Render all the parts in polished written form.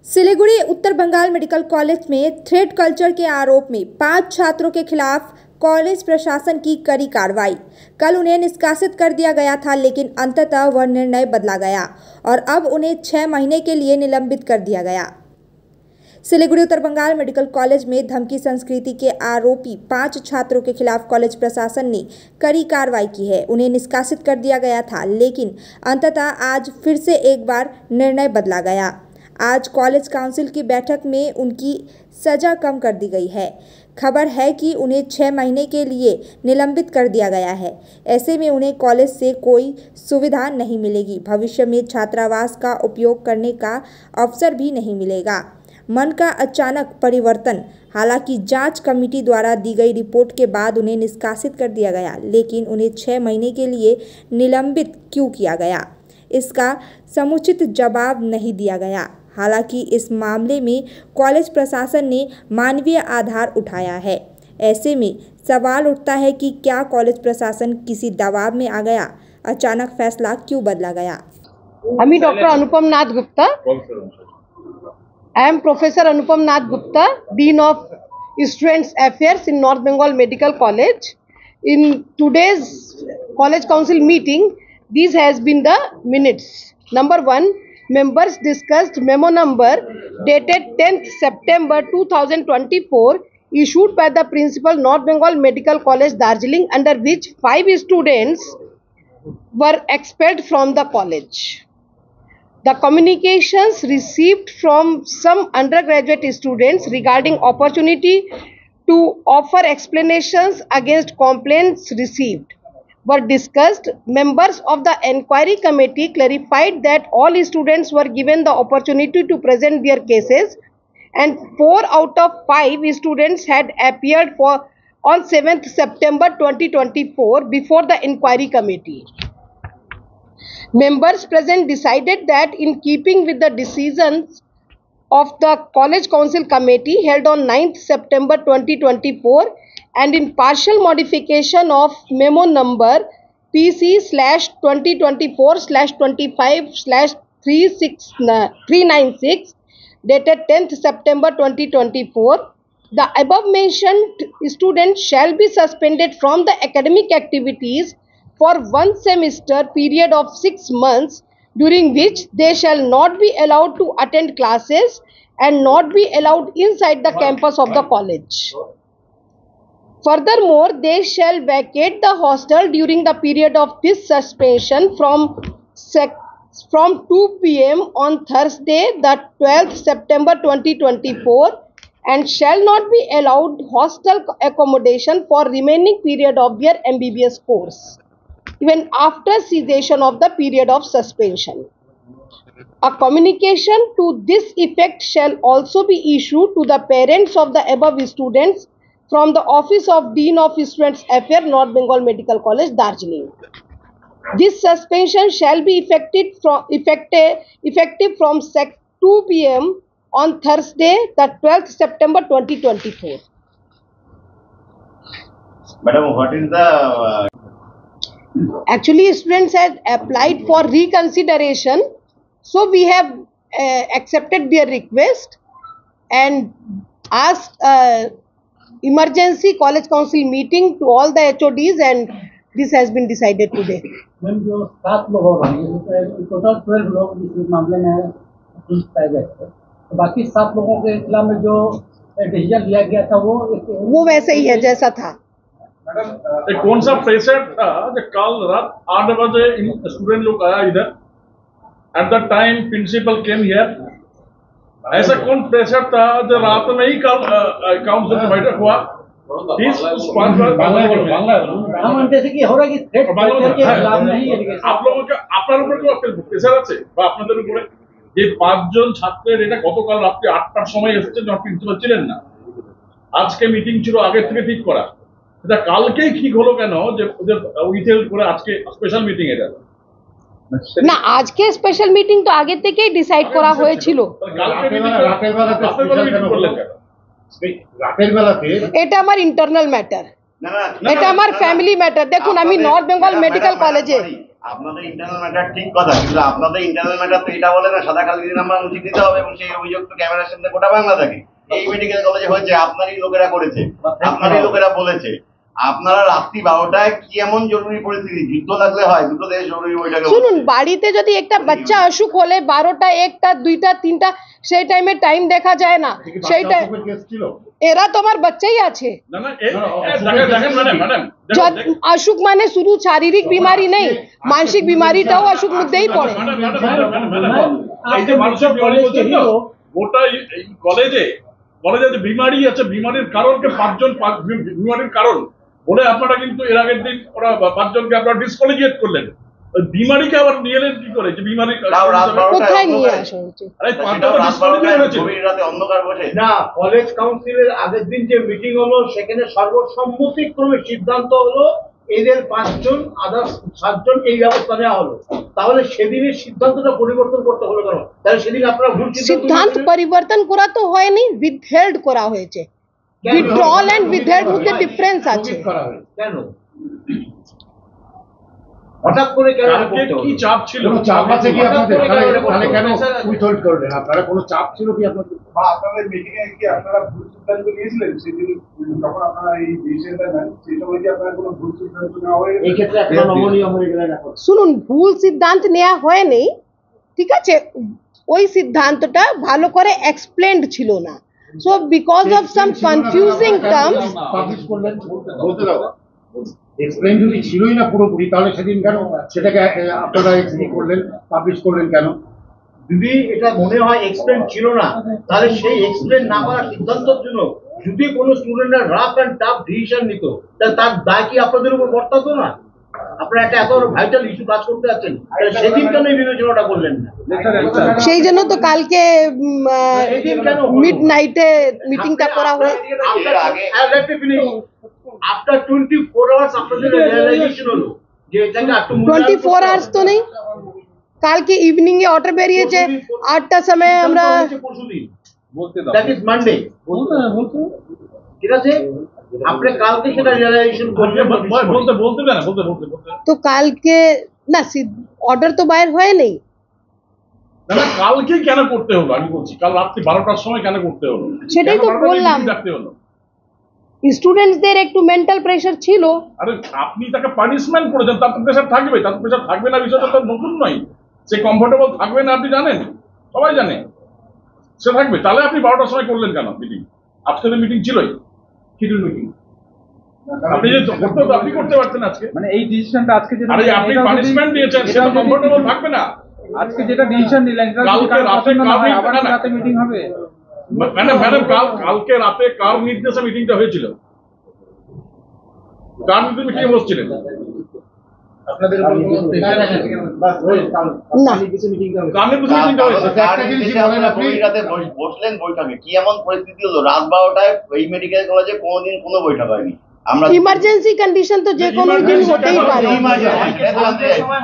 सिलीगुड़ी उत्तर Bengal medical college में thread culture के आरोप में 5 छात्रों के खिलाफ कॉलेज प्रशासन की कड़ी कार्रवाई। कल उन्हें निष्कासित कर दिया गया था, लेकिन अंततः वह निर्णय बदला गया और अब उन्हें 6 महीने के लिए निलंबित कर दिया गया। सिलीगुड़ी उत्तर बंगाल मेडिकल कॉलेज में धमकी संस्कृति के आरोपी 5 छात्रों के खिलाफ कॉलेज प्रशासन ने कड़ी कार्रवाई की है। उन्हें निष्कासित कर दिया गया था, लेकिन अंततः आज फिर से एक बार निर्णय बदला गया। आज कॉलेज काउंसिल की बैठक में उनकी सजा कम कर दी गई है। खबर है कि उन्हें 6 महीने के लिए निलंबित कर दिया गया है। ऐसे में उन्हें कॉलेज से कोई सुविधा नहीं मिलेगी। भविष्य में छात्रावास का उपयोग करने का अवसर भी नहीं मिलेगा। मन का अचानक परिवर्तन। हालांकि जांच कमेटी द्वारा दी गई रिपोर्ट के बाद उन्हें निष्कासित कर दिया गया, लेकिन उन्हें 6 महीने के लिए निलंबित क्यों किया गया, इसका समुचित जवाब नहीं दिया गया। हालांकि इस मामले में कॉलेज प्रशासन ने मानवीय आधार उठाया है। ऐसे में सवाल उठता है कि क्या कॉलेज प्रशासन किसी दबाव में आ गया? अचानक फैसला क्यों बदला गया? আমি doctor Anupam Nath Gupta. I am Professor Anupam Nath Gupta, Dean of Students Affairs in North Bengal Medical College. In today's College Council meeting, these has been the minutes. Number 1, members discussed memo number dated 10th September 2024 issued by the Principal North Bengal Medical College Darjeeling, under which 5 students were expelled from the college. The communications received from some undergraduate students regarding opportunity to offer explanations against complaints received were discussed. Members of the inquiry committee clarified that all students were given the opportunity to present their cases, and 4 out of 5 students had appeared on 7th September 2024 before the inquiry committee. Members present decided that in keeping with the decisions of the College Council Committee held on 9th September 2024 and in partial modification of memo number PC/25/25/396 dated 10th September 2024, the above mentioned students shall be suspended from the academic activities for 1 semester period of 6 months, during which they shall not be allowed to attend classes and not be allowed inside the campus of the college. Furthermore, they shall vacate the hostel during the period of this suspension from 2 p.m. on Thursday, the 12th September 2024, and shall not be allowed hostel accommodation for remaining period of their MBBS course, even after cessation of the period of suspension. A communication to this effect shall also be issued to the parents of the above students from the Office of Dean of Students Affairs, North Bengal Medical College, Darjeeling. This suspension shall be effective from 2 p.m. on Thursday, the 12th September 2024. Madam, what is the Actually, students had applied for reconsideration, so we have accepted their request and asked emergency college council meeting to all the HODs, and this has been decided today. Ma'am जो 7 लोग और हैं, total 12 लोग इस मामले में पाए गए थे, तो बाकी 7 लोगों के खिलाफ में जो डिसीजन लिया गया था वो वैसे ही है जैसा था। मैडम, कौन सा प्रेशर था जो कल रात 8 बजे स्टूडेंट लोग आया इधर, at the time principal came here, ऐसा कौन प्रेशर था जो रात में ही कल काउंसिल में बैठक हुआ? जैसे कि हो रहा है कि आप लोगों का আপনার উপর কি প্রেশার আছে বা আপনাদের উপরে? যে 5 জন ছাত্রের এটা গতকাল রাতে 8টার সময় এসেছে, যখন প্রিন্সিপাল ছিলেন না। আজকে মিটিং ছিল আগে থেকে ঠিক করা, এটা কালকেই ঠিক হলো কেন যে ওদের উইথহেল্ড করে আজকে স্পেশাল মিটিং? এটা না, আজকে স্পেশাল মিটিং তো আগে থেকেই ডিসাইড করা হয়েছিল। এটা আমার ইন্টারনাল ম্যাটার, এটা আমার ফ্যামিলি ম্যাটার। দেখুন, আমি নর্থ বেঙ্গল মেডিকেল কলেজে আপনাদের ইন্টারনাল ম্যাটার ঠিক কথা, কিন্তু আপনাদের ইন্টারনাল ম্যাটার তো এটা বলে না সাদা কালি নাম্বার মুছে দিতে হবে এবং সেই অভিযোগ তো ক্যামেরার সামনে গোটা বাংলা থাকে। এই মেডিকেল কলেজে হয়েছে, আপনারই লোকেরা করেছে, আপনারই লোকেরা বলেছে। আপনারা রাত্রি 12টায় কি এমন জরুরি পরিস্থিতি, যুদ্ধ লাগলে হয় দুটো দেশ জরুরি বৈঠকে শুনুন, বাড়িতে যদি একটা বাচ্চা অসুখ হলে 12টা 1টা 2টা 3টা সেই টাইমে টাইম দেখা যায় না, সেইটা এরা তোমার বাচ্চাই আছে। না না দেখেন ম্যাডাম অসুখ মানে শুধু শারীরিক বিমারি নেই, মানসিক বিমারিটাও অসুখ মধ্যেই পড়ে। এই যে মানুষের বিমারি বলছেন তো, গোটা কলেজে যে বিমারি আছে, বিমারির কারণকে 5জন বিমারির কারণ বলে আপনারা কিন্তু এর আগের দিন ওরা 5জনকে আপনারা ডিসকলিজিয়েট করলেন। বিমারিকে আবার নিয়ে এলেন কি করে? যে বিমারি কোথায় নিয়ে আসা হচ্ছে? অন্ধকার বসে না, কলেজ কাউন্সিলের আগের দিন যে মিটিং হলো সেখানে সর্বসম্মতিক্রমে সিদ্ধান্ত হলো এদের 5জন আদার্স 7জন এই ব্যবস্থা নেওয়া হলো। তাহলে সেদিনের সিদ্ধান্তটা পরিবর্তন করতে হলো কেন? তাহলে সেদিন আপনারা ভুল সিদ্ধান্ত পরিবর্তন করা তো হয়নি, উইথহেল্ড করা হয়েছে। উইথড্রল এন্ড উইথহেল্ড মধ্যে ডিফারেন্স আছে। কেন হঠাৎ করে কেন কি চাপ ছিল? চাপ আছে কি আপনাদের? তাহলে কেন উইথহোল্ড করলেন? আপনারা কোনো চাপ ছিল কি আপনাদের? বা আপনাদের মিটিং এ কি আপনারা ভুল সিদ্ধান্ত নিয়েছিলেন সেদিন যখন আপনারা এই ডিসিশনটা নেন? সেই সময় কি আপনারা কোনো ভুল সিদ্ধান্ত নেওয়া হয়েছে? এই ক্ষেত্রে একটা নমনীয় হয়ে গেলেন এখন। শুনুন, ভুল সিদ্ধান্ত নেওয়া হয়নি, ঠিক আছে, ওই সিদ্ধান্তটা ভালো করে এক্সপ্লেন্ড ছিল না। So because of some confusing terms publish করলেন, বলতে দাও। এক্সপ্লেইন যদি ছিলই না পুরোপুরি, তাহলে সেদিন কেন সেটাকে আপনারা এক্সপ্লেইন করলেন, পাবলিশ করলেন কেন? যদি এটা মনে হয় এক্সপ্লেন ছিল না, তাহলে সেই এক্সপ্লেন না করার সিদ্ধান্তের জন্য যদি কোনো স্টুডেন্টরা রাফ অ্যান্ড টাফ ডিসিশন নিত, তাহলে তার দায় কি আপনাদের উপর বর্তাতো না? আপনারা একটা এত ভাইটাল ইস্যু কাজ করতে যাচ্ছেন, সেদিন কেন এই বিবেচনাটা করলেন না? সেই জন্য তো কালকে মিড নাইটে মিটিংটা করা হয়। আফটার 24 আওয়ার্স আপনাদের রিয়েলাইজেশন হলো যে এটাকে একটু 24 আওয়ার্স তো নেই, কালকে ইভিনিং এ অর্ডার বেরিয়েছে 8টার সময় আমরা বলতে দাও, দ্যাট ইজ মানডে ঠিক আছে। আপনি কালকে সেটা রিয়েলাইজেশন করলেন, বলতে দেন, বলতে তো কালকে না অর্ডার তো বাইরে হয় নেই। না কালকে কেন করতে হলো আমি বলছি, কাল রাত্রি 12টার সময় কেন করতে হলো? সেটাই তো বললাম, ডাকতে হলো। স্টুডেন্টসদের একটু মেন্টাল প্রেসার ছিল। আরে আপনি তাকে পানিশমেন্ট করেছেন, তার তো প্রেসার থাকবে, তার তো প্রেসার থাকবে না, বিষয়টা তো নতুন নয়। সে কমফোর্টেবল থাকবে না, আপনি জানেন, সবাই জানে সে থাকবে। তাহলে আপনি 12টার সময় করলেন কেন মিটিং? আজকে তো মিটিং ছিলই, শিডিউল মিটিং। আপনি যে করতে হতো আপনি করতে পারতেন আজকে। মানে এই ডিসিশনটা আজকে যেটা আরে আপনি পানিশমেন্ট দিয়েছেন, সে তো কমফোর্টেবল থাকবে না। আজকে যেটা ডিসিশন নিলেন কালকে রাতে মিটিং হবে। ম্যাডাম কালকে রাতে কার নির্দেশে মিটিংটা হয়েছিল? কার নির্দেশে মিটিং বসছিলেন? আপনাদের বসলেন বৈঠকে, কি এমন পরিস্থিতি হলো? রাত 12টায় এই মেডিকেল কলেজে কোনোদিন কোনো বৈঠক হয়নি। আমরা ইমার্জেন্সি কন্ডিশন তো যে কোনো দিন হতেই পারে।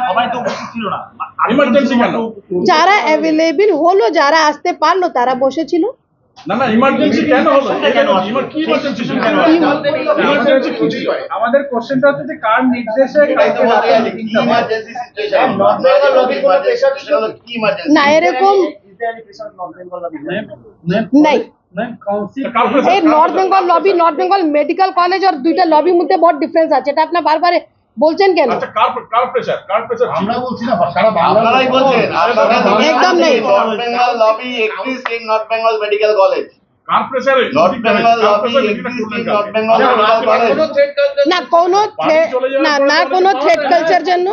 সবাই তো উপস্থিত ছিল না। ইমার্জেন্সি কেন? যারা অ্যাভেলেবল হলো, যারা আসতে পারলো তারা বসেছিল। না ইমার্জেন্সি কেন হলো? কি ইমার্জেন্সি? আমাদের কোশ্চেনটা হচ্ছে যে কার নির্দেশে না এরকম নাই। এই নর্থ বেঙ্গল মেডিকেল কলেজ আর দুইটা লবির মধ্যে বহুত ডিফারেন্স আছে, এটা আপনি বারবার বলছেন কেন? আচ্ছা কার প্রেসার আমরা বলছি না, সারা বাংলা আপনারাই বলছেন। একদম নেই। North Bengal lobby exist in North Bengal medical college. কার প্রেসারে North Bengal lobby exist in North Bengal medical college. না কোনো থ্রেট কালচার জন্য,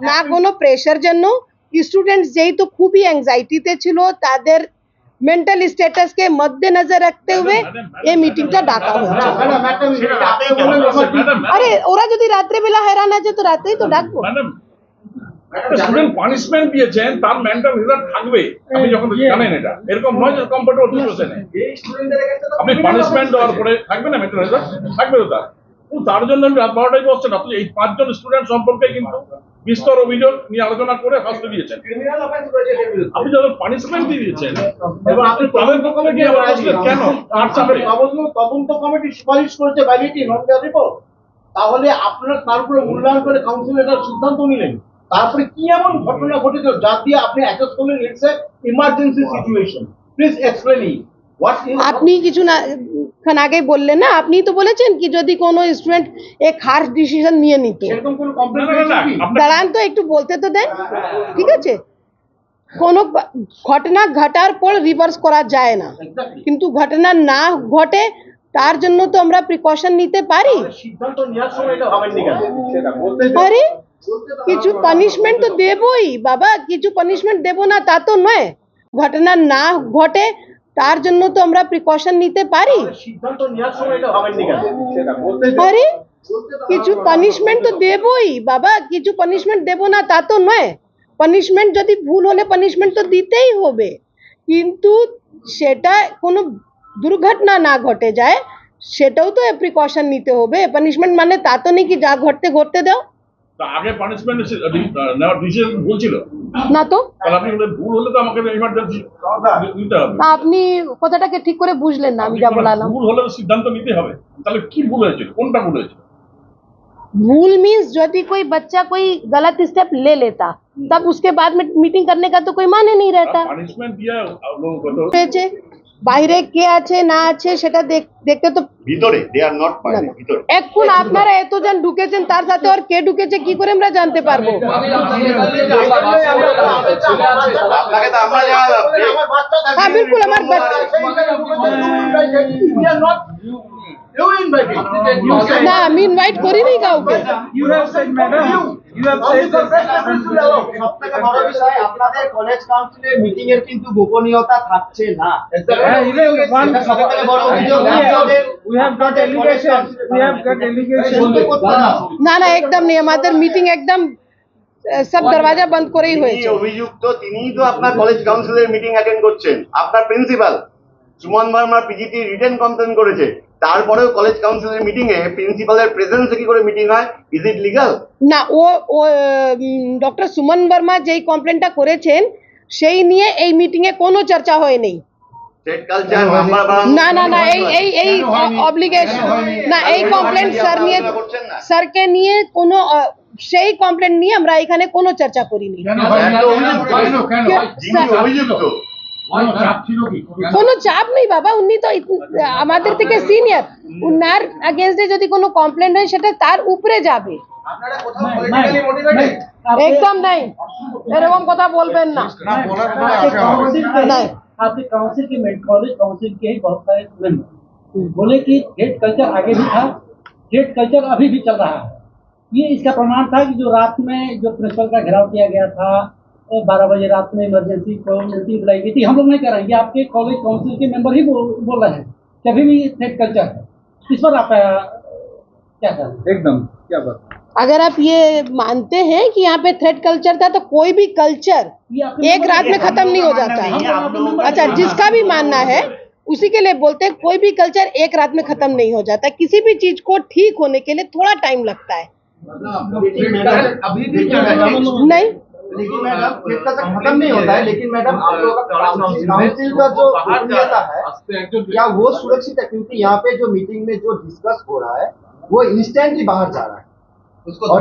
না কোনো প্রেশার জন্য। স্টুডেন্টস যেহেতু খুবই অ্যাংজাইটিতে ছিল, তাদের মেন্টাল স্ট্যাটাস के मद्देनजर रखते हुए এই মিটিংটা ডাকা হয়েছে। আরে ওরা যদি রাত্রে বেলা হয়রান আছে তো রাতেই তো ডাকবো। ম্যাডাম স্টুডেন্ট পানিশমেন্ট দিয়েছেন, তার মেন্টাল রিজাল্ট থাকবে, আপনি যখন জানেন এটা এরকম নয় যে কমফোর্টেবল সিচুয়েশনে আপনি পানিশমেন্ট দেওয়ার পরে থাকবে না মেন্টাল রিজাল্ট থাকবে তো তার জন্য আমি রাত 12টায় বসছেন। আপনি এই 5জন স্টুডেন্ট সম্পর্কে কিন্তু বিস্তর অভিযোগ নিয়ে আলোচনা করে শাস্তি দিয়েছেন। আপনি যাদের পানিশমেন্ট দিয়ে দিয়েছেন এবং আপনি তাদের পক্ষে কি আবার বসলেন কেন? তদন্ত কমিটি সুপারিশ করেছে ভ্যালিডিটি নট দ্য রিপোর্ট, তাহলে আপনারা তার উপরে মূল্যায়ন করে কাউন্সিল এটার সিদ্ধান্ত নিলেন। তারপরে কি এমন ঘটনা ঘটেছিল যা দিয়ে আপনি অ্যাসেস করলেন it's a emergency situation? Please explain what is. আপনি কিছু না খান আগে বললেন না, আপনি তো বলেছেন কি যদি কোনো স্টুডেন্ট এক হার্শ ডিসিশন নিয়ে নিত। সেরকম কোনো কমপ্লেন দাঁড়ান তো একটু বলতে তো দেন, ঠিক আছে? কোনো ঘটনা ঘটার পর রিভার্স করা যায় না, কিন্তু ঘটনা না ঘটে তার জন্য তো আমরা প্রিকশন নিতে পারি। সিদ্ধান্ত নেওয়ার সময় এটা ভাবেননি কেন? আরে কিছু পানিশমেন্ট তো দেবই বাবা, কিছু পানিশমেন্ট দেব না তা তো নয়। ঘটনা না ঘটে তার জন্য তো আমরা প্রিকশন নিতে পারি। সিদ্ধান্ত নেওয়ার সময় এটা ভাবেননি কেন? আরে কিছু পানিশমেন্ট তো দেবই বাবা, কিছু পানিশমেন্ট দেব না তা তো নয়। পানিশমেন্ট যদি ভুল হলে পানিশমেন্ট তো দিতেই হবে, কিন্তু সেটা কোনো দুর্ঘটনা না ঘটে যায় সেটাও তো প্রিকশন নিতে হবে। পানিশমেন্ট মানে তা তো নেই কি যা ঘটতে ঘটতে দাও। আগে পানিশমেন্ট নেওয়ার ডিসিশন ভুল ছিল না তো, তাহলে আপনি ভুল হলে তো আমাকে ইমার্জেন্সি নিতে হবে। আপনি কথাটাকে ঠিক করে বুঝলেন না আমি যা বললাম। ভুল হলে সিদ্ধান্ত নিতে হবে, তাহলে কি ভুল হয়েছিল, কোনটা ভুল হয়েছিল? भूल मीन्स यदि कोई बच्चा कोई गलत स्टेप ले लेता तब उसके बाद में मीटिंग करने का तो कोई माने नहीं रहता। পানিশমেন্ট দিয়ে লোক হয়েছে বাইরে কে আছে না আছে সেটা দেখতে তো ভিতরে দে আর নট বাইরে, ভিতরে। এখন আপনারা এতজন ঢুকেছেন তার সাথে আর কে ঢুকেছে কি করে আমরা জানতে পারবো? আপনাকে তো আমরা আমার বাচ্চা থাকে। হ্যাঁ বিলকুল আমার বাচ্চা না, আমি ইনভাইট করি নাই কাউকে। You have said, madam. You have said সবথেকে বড় বিষয় আপনাদের কলেজ কাউন্সিলের মিটিং এর কিন্তু গোপনীয়তা থাকছে না। সবথেকে বড় অভিযোগ we have got allegation. We have got allegation. না না একদম নেই, আমাদের মিটিং একদম সব দরজা বন্ধ করেই যিনি হয়েছে। অভিযুক্ত তিনিই তো আপনার কলেজ কাউন্সিলের মিটিং অ্যাটেন্ড করছেন। আপনার principal Suman Barma PGT written complaint করেছে, তারপরেও কলেজ কাউন্সিলের মিটিং এ প্রিন্সিপালের প্রেজেন্সে কি করে মিটিং হয়? Is it legal? না ও ডক্টর সুমন বর্মা যেই কমপ্লেনটা করেছেন সেই নিয়ে এই মিটিং এ কোনো চর্চা হয়নি। স্টেট কালচার নাম্বার বাড়ানো না না না এই অব্লিগেশন না, এই কমপ্লেন স্যারকে নিয়ে কোনো সেই কমপ্লেন নিয়ে আমরা এখানে কোনো চর্চা করিনি। যিনি অভিযুক্ত কোনো চাপ নেই বাবা, উনি তো আমাদের থেকে সিনিয়র, উনার अगेंस्ट যদি কোনো কমপ্লেন হয় সেটা তার উপরে যাবে। একদম নাই, এরকম কথা বলবেন না। आपके काउंसिल के कॉलेज काउंसिल के ही बहुत सारे स्टूडेंट बोले कि गेट कल्चर आगे भी था, गेट कल्चर अभी भी चल रहा है। ये इसका प्रमाण था कि जो रात में जो प्रिंसिपल का घेराव किया गया था 12 बजे रात में इमरजेंसी मीटिंग बुलाई गई थी। हम लोग नहीं कह रहे हैं, ये आपके कॉलेज काउंसिल के मेंबर ही बोल रहे हैं कि अभी भी गेट कल्चर है। इस पर आप क्या करें? एकदम क्या बात। अगर आप ये मानते हैं कि यहाँ पे थ्रेड कल्चर था तो कोई भी कल्चर एक रात में खत्म नहीं हो जाता है। अच्छा, जिसका भी मानना है उसी के लिए बोलते हैं कोई भी कल्चर एक रात में खत्म नहीं हो जाता, किसी भी चीज को ठीक होने के लिए थोड़ा टाइम लगता है। नहीं लेकिन मैडम खत्म नहीं होता है, लेकिन मैडम आप लोगों का काउंसिल का जो गोपनीयता है क्या वो सुरक्षित है? क्योंकि यहाँ पे जो मीटिंग में जो डिस्कस हो रहा है वो इंस्टेंटली बाहर जा रहा है और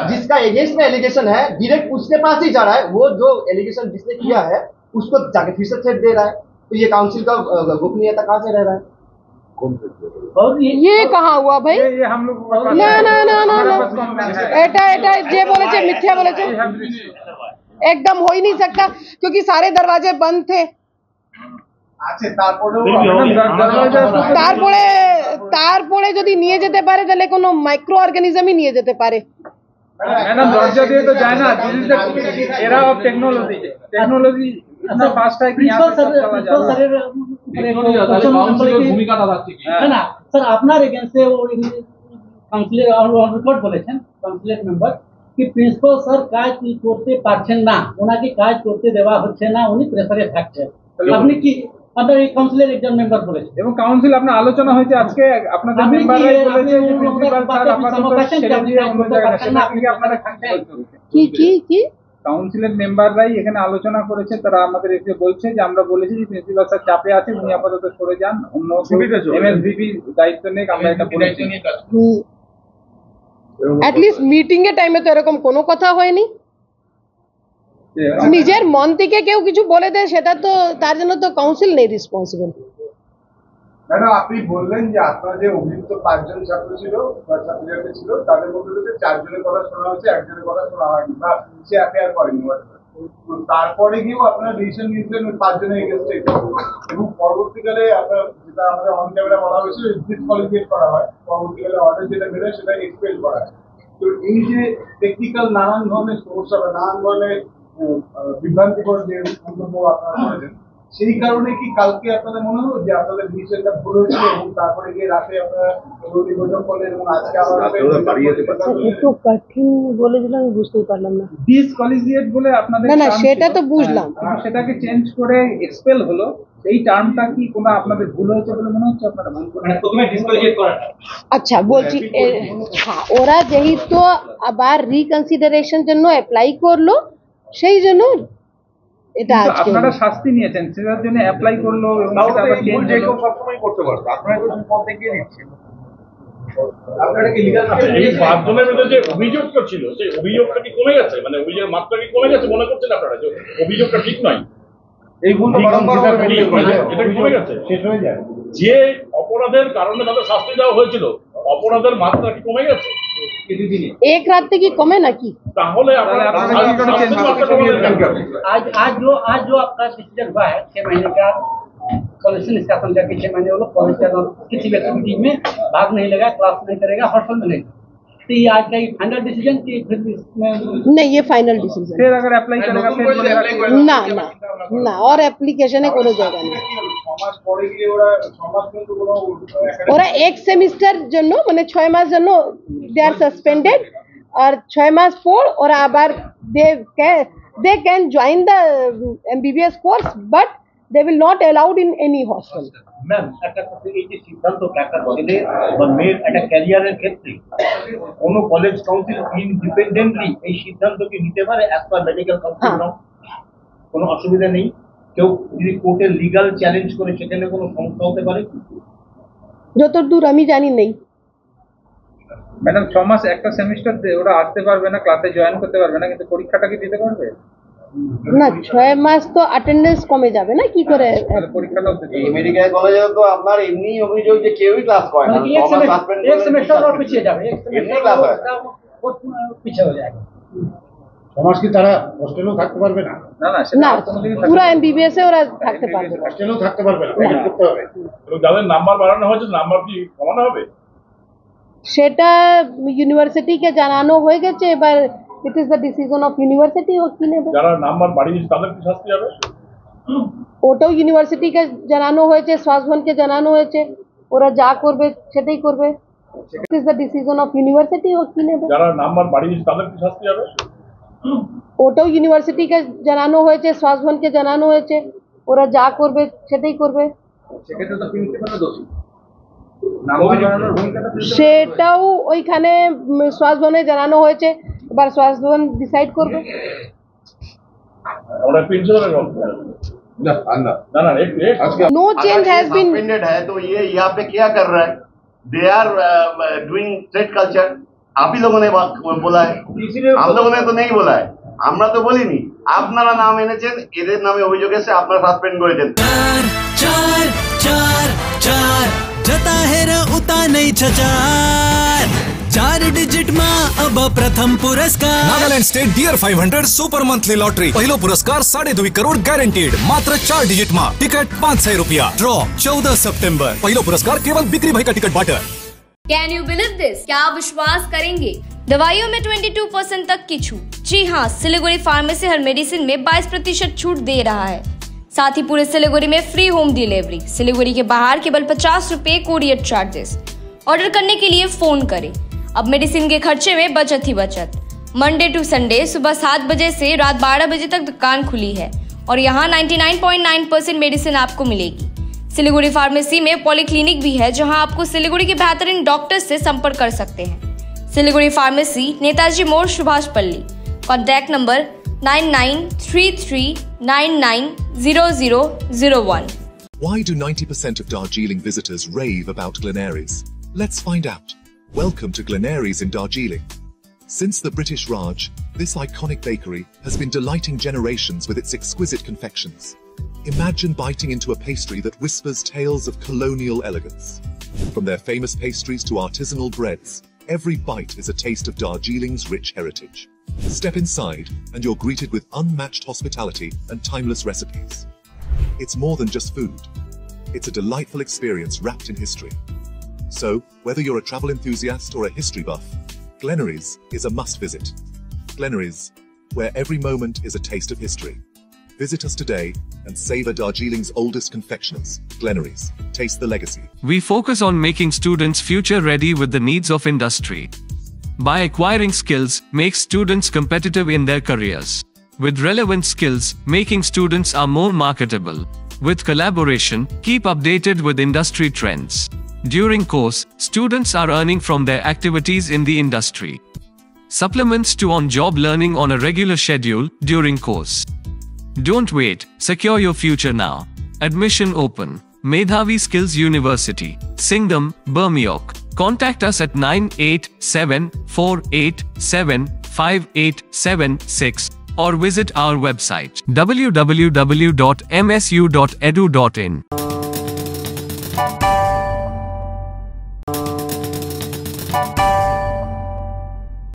जिसका एगेंस्ट में एलिगेशन है डायरेक्ट उसके पास ही जा रहा है। वो जो एलिगेशन जिसने किया है उसको जाके फिर से थ्रेट दे रहा है, तो ये काउंसिल का गोपनीयता कहाँ से रह रहा है? और ये कहाँ हुआ भाई? ये हम लोग না না না না না এটা যে বলেছে মিথ্যা বলেছে, একদম हो ही नहीं सकता क्योंकि सारे दरवाजे बंद थे। তারপরে যদি নিয়ে যেতে পারে তাহলে কোনো মাইক্রো অর্গানিজমই নিয়ে যেতে পারে। मैडम दरवाजा दिए तो जाए ना, this is the era of technology. Technology इतना फास्ट है कि यहाँ पे सब चला जाता है। না স্যার আপনার এগেইনস্টে কাউন্সিলর রিপোর্ট বলেছেন কাউন্সিলর মেম্বার কি প্রিন্সিপাল স্যার কাজ করতে পারছেন না, ওনাকে কাজ করতে দেওয়া হচ্ছে না, উনি প্রেসারে থাকছেন। আপনি কি আপনার এই কাউন্সিলর একজন মেম্বার বলেছেন এবং কাউন্সিল আপনার আলোচনা হয়েছে আজকে, আপনাদের মেম্বাররাই বলেছে যে প্রিন্সিপাল স্যার আপাতত ছেড়ে দিয়ে অন্য জায়গায় সেটা কি আপনারা কি কাউন্সিলের মেম্বাররাই এখানে আলোচনা করেছে, তারা আমাদের এসে বলছে যে আমরা বলেছি যে প্রিন্সিপাল স্যার চাপে আছে, উনি আপাতত সরে যান, অন্য এমএসভিপি দায়িত্ব নেই, আমরা এটা বলেছি। অ্যাটলিস্ট মিটিং এর টাইমে তো এরকম কোনো কথা হয়নি। নিজের মন থেকে কেউ কিছু বলে দেয় সেটা তো তার জন্য তো কাউন্সিল নেই রেসপন্সিবল। ম্যাডাম আপনি বললেন যে আপনার যে অভিযুক্ত 5 জন ছাত্র ছিল বা ছাত্রছাত্রী ছিল তাদের মধ্যে থেকে 4 জনের কথা শোনা হচ্ছে, 1 জনের কথা শোনা হয়নি বা সে অ্যাপিয়ার করেনি। তারপরে গিয়েও আপনারা ডিসিশন নিয়েছিলেন 5 জনের এগেইনস্টে এবং পরবর্তীকালে আপনার যেটা আমাদের অন ক্যামেরা বলা হয়েছিল ডিসকোয়ালিফাই করা হয়, পরবর্তীকালে অর্ডার যেটা বেরোয় সেটা এক্সপেল করা হয়। তো এই যে টেকনিক্যাল নানান ধরনের সমস্যা বা নানান ধরনের বিভ্রান্তিকর যে মন্তব্য আপনারা করেছেন, সেই কারণে কি কালকে আপনাদের মনে হলো যে আপনাদের ডিসিশনটা ভুল হয়েছিল এবং তারপরে গিয়ে রাতে আপনারা জরুরি বৈঠক করলেন এবং আজকে আবার একটু কঠিন বলে দিলাম, বুঝতেই পারলাম না। ডিসকলিজিয়েট বলে আপনাদের না সেটা তো বুঝলাম, সেটাকে চেঞ্জ করে এক্সপেল হলো, এই টার্মটা কি কোনো আপনাদের ভুল হয়েছে বলে মনে হচ্ছে? আপনারা ভুল করে প্রথমে ডিসকলিজিয়েট করা। আচ্ছা বলছি, হ্যাঁ ওরা যেহেতু আবার রিকনসিডারেশন জন্য অ্যাপ্লাই করলো সেই জন্য এটা আজকে আপনারা শাস্তি নিয়েছেন, সেটার জন্য অ্যাপ্লাই করলো এবং সেটা আবার চেঞ্জ হলো। সবসময় করতে পারবে, আপনারা তো পথ দেখিয়ে দিচ্ছেন। আপনারা কি লিগ্যাল এই 5 জনের মধ্যে যে অভিযোগটা ছিল সেই অভিযোগটা কি কমে গেছে? মানে অভিযোগের মাত্রা কি কমে গেছে মনে করছেন আপনারা যে অভিযোগটা ঠিক নয়? এই ভুল এটা কমে গেছে, শেষ হয়ে যায়। যে অপরাধের কারণে তাদের শাস্তি দেওয়া হয়েছিল অপরাধের মাত্রা কি কমে গেছে? এক রাত থেকে কমে নাকি? তাহলে आज जो आपका डिसीजन हुआ है 6 महीने का कॉलेज से निष्कासन करके 6 महीने वो लोग कॉलेज का किसी भी एक्टिविटी में भाग नहीं लेगा, क्लास नहीं करेगा, हॉस्टल में नहीं। तो ये आज का ये फाइनल डिसीजन कि फिर इसमें नहीं, ये फाइनल डिसीजन फिर अगर अप्लाई करेगा फिर ना ना ना और एप्लीकेशने কোনো জায়গা নেই। 6 মাস পরে গিয়ে ওরা 6 মাস কিন্তু কোনো ওরা এক সেমিস্টার জন্য মানে 6 মাস জন্য দে আর সাসপেন্ডেড, আর 6 মাস পর ওরা আবার they can join the MBBS course but they will not allowed in any hostel. Ma'am একটা কথা, এই যে সিদ্ধান্ত একটা ছেলে বা মেয়ের একটা ক্যারিয়ারের ক্ষেত্রে কোনো কলেজ কাউন্সিল ইন্ডিপেন্ডেন্টলি এই সিদ্ধান্তকে নিতে পারে অ্যাজ পার মেডিকেল কাউন্সিল নাও, কোনো অসুবিধা নেই। কেউ যদি কোর্টে লিগ্যাল চ্যালেঞ্জ করে সেখানে কোনো সমস্যা হতে পারে? যতদূর আমি জানি নেই। ম্যাডাম 6 মাস একটা সেমিস্টার ওরা আসতে পারবে না, ক্লাসে জয়েন করতে পারবে না, কিন্তু পরীক্ষাটা কি দিতে পারবে না? 6 মাস তো অ্যাটেন্ডেন্স কমে যাবে না, কি করে পরীক্ষাটা? এই মেডিকেল কলেজে তো আপনার এমনি অভিযোগ যে কেউই ক্লাস করে না, एक सेमेस्टर और पीछे जावे, एक এমনি ক্লাস হয়। सेमेस्टर पीछे हो जाएगा। সমাজ কি তারা হোস্টেলেও থাকতে পারবে না? না না পুরো MBBS এ ওরা থাকতে পারবে না, হোস্টেলেও থাকতে পারবে না, এটা করতে হবে। এবং যাদের নাম্বার বাড়ানো হয়েছে নাম্বার কি কমানো হবে? সেটা ইউনিভার্সিটিকে জানানো হয়ে গেছে, এবার it is the decision of university ও কি নেবে। যারা নাম্বার বাড়িয়েছে তাদের কি শাস্তি হবে? ওটাও ইউনিভার্সিটিকে জানানো হয়েছে, স্বাস্থ্যভবনকে জানানো হয়েছে, ওরা যা করবে সেটাই করবে। It is the decision of university ও কি নেবে। যারা নাম্বার বাড়িয়েছে তাদের কি শাস্তি হবে? ওটাও ইউনিভার্সিটিকে জানানো হয়েছে, স্বাস্থ্যভবনকে জানানো হয়েছে, ওরা যা করবে সেটাই করবে। সেক্ষেত্রে তো প্রিন্সিপালও দোষী। সেটাও ওইখানে স্বাস্থ্যভবনে জানানো হয়েছে, এবার স্বাস্থ্যভবন ডিসাইড করবে। ওরা প্রিন্সিপালের no change has been suspended है तो ये यहाँ पे क्या कर रहा है? They are doing threat culture. आप ही लोगों ने बोला है, हम लोगों ने तो नहीं बोला है, আমরা তো বলিনি। আপনারা নাম এনেছেন, এদের নামে অভিযোগ এসে আপনারা সাসপেন্ড করেছেন। चार चार चार जता है र उता नहीं छचार 4 डिजिट मा अब प्रथम पुरस्कार Nagaland state dear 500 super monthly lottery पहिलो पुरस्कार 2.5 करोड़ गारंटीड मात्र 4 डिजिट मा टिकट 500 रुपया ड्रॉ 14 सितंबर पहिलो पुरस्कार केवल बिक्री भाई का टिकट बाटर। Can you believe this? क्या आप विश्वास करेंगे? दवाइयों में 22% तक की छूट। जी हाँ, सिलीगुड़ी फार्मेसी हर मेडिसिन में 22% छूट दे रहा है। साथ ही पूरे सिलीगुड़ी में फ्री होम डिलीवरी। सिलीगुड़ी के बाहर केवल 50 रुपए कोरियर चार्जेस। ऑर्डर करने के लिए फोन करें। अब मेडिसिन के खर्चे में बचत ही बचत। मंडे टू संडे सुबह 7 बजे से रात 12 बजे तक दुकान खुली है और यहाँ 99.9% मेडिसिन आपको मिलेगी। सिलीगुड़ी फार्मेसी में पॉलीक्लिनिक भी है, जहाँ आपको सिलीगुड़ी के बेहतरीन डॉक्टर से संपर्क कर सकते हैं। सिलीगुड़ी फार्मेसी, नेताजी मोड़, सुभाष पल्ली। Contact number 9933990001। Why do 90% of Darjeeling visitors rave about Glenaries? Let's find out. Welcome to Glenaries in Darjeeling. Since the British Raj, this iconic bakery has been delighting generations with its exquisite confections. Imagine biting into a pastry that whispers tales of colonial elegance. From their famous pastries to artisanal breads, every bite is a taste of Darjeeling's rich heritage. Step inside, and you're greeted with unmatched hospitality and timeless recipes. It's more than just food. It's a delightful experience wrapped in history. So, whether you're a travel enthusiast or a history buff, Glenaries is a must-visit. Glenaries, where every moment is a taste of history. Visit us today and savor Darjeeling's oldest confectioners, Glenaries. Taste the legacy. We focus on making students future-ready with the needs of industry. By acquiring skills, make students competitive in their careers. With relevant skills, making students are more marketable. With collaboration, keep updated with industry trends. During course, students are earning from their activities in the industry. Supplements to on-job learning on a regular schedule during course. Don't wait, secure your future now. Admission open. Medhavi Skills University, Singham, Bermioc. Contact us at 9874875876 or visit our website www.msu.edu.in.